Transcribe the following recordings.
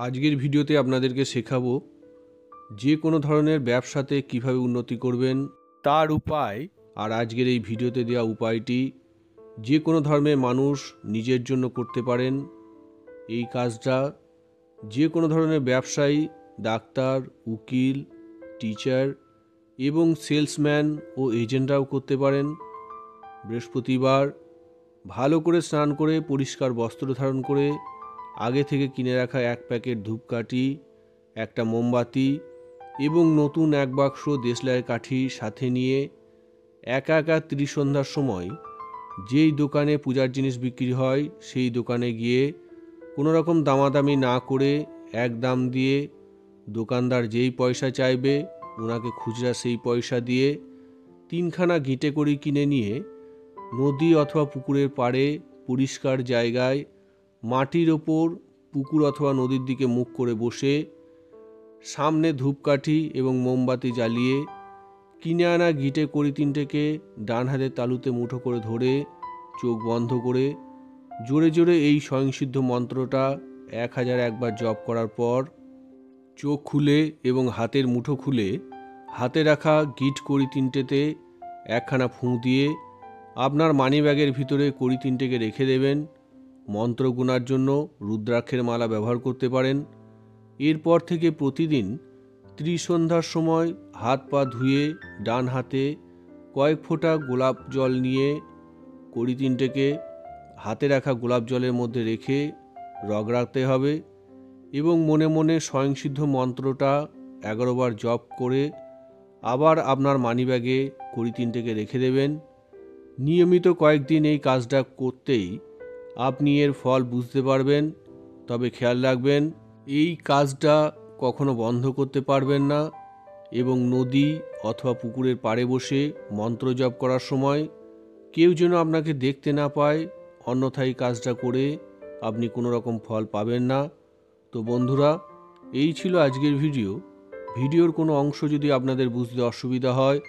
আজকের ভিডিওতে আপনাদেরকে শেখাবো যে কোনো ধরনের ব্যবসাতে কিভাবে উন্নতি করবেন তার উপায়। আর আজকের এই ভিডিওতে দেওয়া উপায়টি যে কোনো ধর্মের মানুষ নিজের জন্য করতে পারেন। এই কাজটা যে কোনো ধরনের ব্যবসায়ী, ডাক্তার, উকিল, টিচার এবং সেলসম্যান ও এজেন্টরাও করতে পারেন। বৃহস্পতিবার ভালো করে স্নান করে পরিষ্কার বস্ত্র ধারণ করে আগে থেকে কিনে রাখা 1 প্যাকেট ধূপকাঠি, একটা মোমবাতি এবং নতুন 1 বাক্স দেশলাইয়ের কাঠি সাথে নিয়ে একা একা ত্রিসন্ধ্যার সময় যেই দোকানে পূজার জিনিস বিক্রি হয় সেই দোকানে গিয়ে কোনো রকম দামাদামি না করে এক দাম দিয়ে দোকানদার যেই পয়সা চাইবে ওনাকে খুচরা সেই পয়সা দিয়ে 3খানা ঘিটে কড়ি কিনে নিয়ে নদী অথবা পুকুরের পাড়ে পরিষ্কার জায়গায় মাটির ওপর পুকুর অথবা নদীর দিকে মুখ করে বসে সামনে ধূপকাঠি এবং মোমবাতি জ্বালিয়ে কিনে আনা ঘিটে কড়ি 3টেকে ডান হাতের তালুতে মুঠো করে ধরে চোখ বন্ধ করে জোরে জোরে এই স্বয়ংসিদ্ধ মন্ত্রটা 1001 বার জপ করার পর চোখ খুলে এবং হাতের মুঠো খুলে হাতে রাখা গিট কড়ি 3টেতে একখানা ফুঁ দিয়ে আপনার মানিব্যাগের ভিতরে কড়ি 3টেকে রেখে দেবেন। মন্ত্র গুনার জন্য রুদ্রাক্ষের মালা ব্যবহার করতে পারেন। এরপর থেকে প্রতিদিন ত্রিসন্ধ্যার সময় হাত পা ধুয়ে ডান হাতে কয়েক ফোঁটা গোলাপ জল নিয়ে কড়ি 3টেকে হাতে রাখা গোলাপ জলের মধ্যে রেখে রগড়াতে হবে এবং মনে মনে স্বয়ংসিদ্ধ মন্ত্রটা 11 বার জপ করে আবার আপনার মানিব্যাগে কড়ি 3টেকে রেখে দেবেন। নিয়মিত কয়েকদিন এই কাজটা করতেই আপনি এর ফল বুঝতে পারবেন। তবে খেয়াল রাখবেন, এই কাজটা কখনো বন্ধ করতে পারবেন না এবং নদী অথবা পুকুরের পাড়ে বসে মন্ত্র জপ করার সময় কেউ যেন আপনাকে দেখতে না পায়, অন্যথায় কাজটা করে আপনি কোনো রকম ফল পাবেন না। তো বন্ধুরা, এই ছিল আজকের ভিডিওর কোনো অংশ যদি আপনাদের বুঝতে অসুবিধা হয়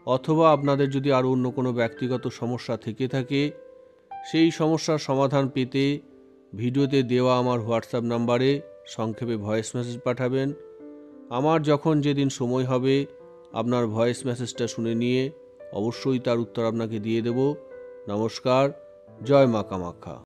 অথবা আপনাদের যদি আরও অন্য কোনো ব্যক্তিগত সমস্যা থেকে থাকে সেই সমস্যার সমাধান পেতে ভিডিওতে দেওয়া আমার হোয়াটসঅ্যাপ নাম্বারে সংক্ষেপে ভয়েস মেসেজ পাঠাবেন। আমার যখন যেদিন সময় হবে আপনার ভয়েস মেসেজটা শুনে নিয়ে অবশ্যই তার উত্তর আপনাকে দিয়ে দেব। নমস্কার, জয় মা কামাখ্যা।